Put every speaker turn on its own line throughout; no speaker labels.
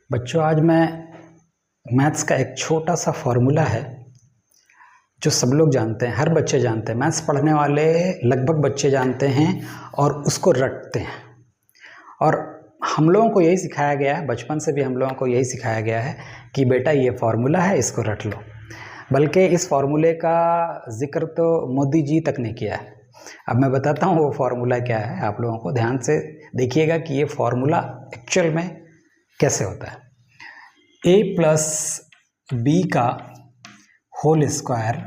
बच्चों, आज मैं मैथ्स का एक छोटा सा फॉर्मूला है जो सब लोग जानते हैं, हर बच्चे जानते हैं। मैथ्स पढ़ने वाले लगभग बच्चे जानते हैं और उसको रटते हैं। और हम लोगों को यही सिखाया गया है, बचपन से भी हम लोगों को यही सिखाया गया है कि बेटा ये फार्मूला है, इसको रट लो। बल्कि इस फार्मूले का जिक्र तो मोदी जी तक ने किया है। अब मैं बताता हूँ वो फार्मूला क्या है। आप लोगों को ध्यान से देखिएगा कि ये फार्मूला एक्चुअल में कैसे होता है। a प्लस बी का whole square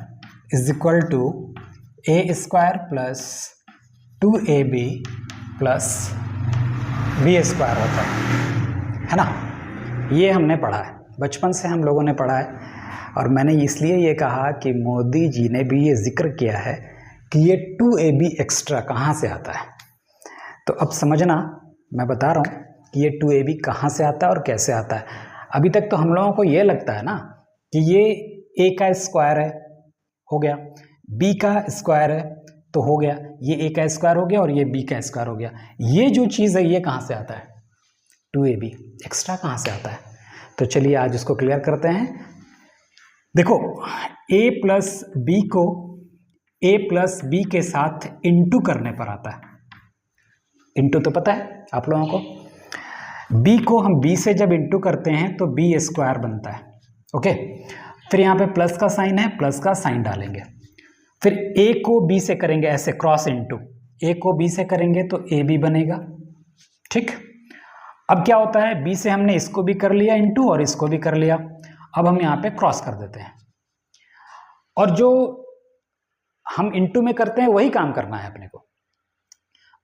is equal to A square plus 2ab plus B square होता है ना। ये हमने पढ़ा है, बचपन से हम लोगों ने पढ़ा है। और मैंने इसलिए ये कहा कि मोदी जी ने भी ये जिक्र किया है कि ये 2ab एक्स्ट्रा कहाँ से आता है। तो अब समझना, मैं बता रहा हूँ कि ये 2ab कहाँ से आता है और कैसे आता है। अभी तक तो हम लोगों को ये लगता है ना कि ये a का स्क्वायर है, हो गया, b का स्क्वायर है तो हो गया, ये a का स्क्वायर हो गया और ये b का स्क्वायर हो गया। ये जो चीज़ है ये कहाँ से आता है, 2ab एक्स्ट्रा कहाँ से आता है। तो चलिए आज उसको क्लियर करते हैं। देखो, a प्लस बी को a प्लस बी के साथ इंटू करने पर आता है। इंटू तो पता है आप लोगों को। b को हम b से जब इंटू करते हैं तो b स्क्वायर बनता है। ओके, फिर यहाँ पे प्लस का साइन है, प्लस का साइन डालेंगे। फिर a को b से करेंगे ऐसे क्रॉस इंटू, a को b से करेंगे तो ab बनेगा। ठीक, अब क्या होता है, b से हमने इसको भी कर लिया इंटू और इसको भी कर लिया। अब हम यहाँ पे क्रॉस कर देते हैं और जो हम इंटू में करते हैं वही काम करना है अपने को।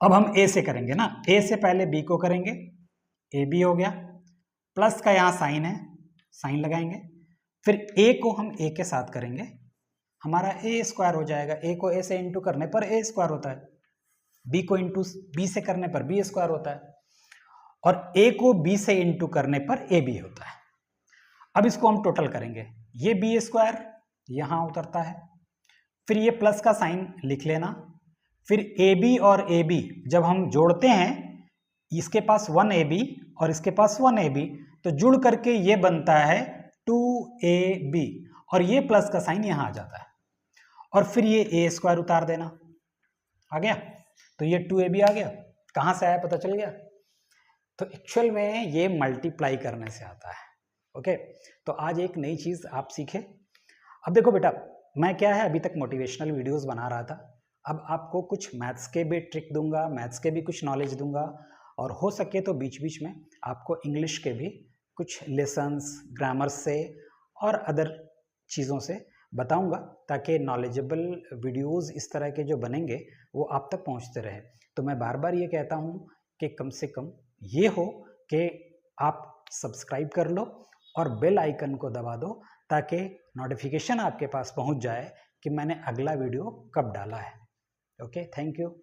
अब हम a से करेंगे ना, a से पहले b को करेंगे, ab हो गया, प्लस का यहाँ साइन है, साइन लगाएंगे। फिर a को हम a के साथ करेंगे, हमारा a स्क्वायर हो जाएगा। a को a से इंटू करने पर a स्क्वायर होता है, b को इंटू b से करने पर b स्क्वायर होता है और a को b से इंटू करने पर ab होता है। अब इसको हम टोटल करेंगे, ये b स्क्वायर यहाँ उतरता है, फिर ये प्लस का साइन लिख लेना। फिर ab और ab जब हम जोड़ते हैं, इसके पास 1ab और इसके पास 1ab, तो जुड़ करके ये बनता है 2ab और ये प्लस का साइन यहाँ आ जाता है और फिर ये a स्क्वायर उतार देना। आ गया, तो ये 2ab आ गया। कहाँ से आया पता चल गया। तो एक्चुअल में ये मल्टीप्लाई करने से आता है। ओके, तो आज एक नई चीज़ आप सीखे। अब देखो बेटा, मैं क्या है अभी तक मोटिवेशनल वीडियोस बना रहा था, अब आपको कुछ मैथ्स के भी ट्रिक दूंगा, मैथ्स के भी कुछ नॉलेज दूंगा और हो सके तो बीच बीच में आपको इंग्लिश के भी कुछ लेसन्स ग्रामर से और अदर चीज़ों से बताऊंगा, ताकि नॉलेजेबल वीडियोस इस तरह के जो बनेंगे वो आप तक पहुंचते रहे। तो मैं बार बार ये कहता हूं कि कम से कम ये हो कि आप सब्सक्राइब कर लो और बेल आइकन को दबा दो, ताकि नोटिफिकेशन आपके पास पहुंच जाए कि मैंने अगला वीडियो कब डाला है। Okay, thank you.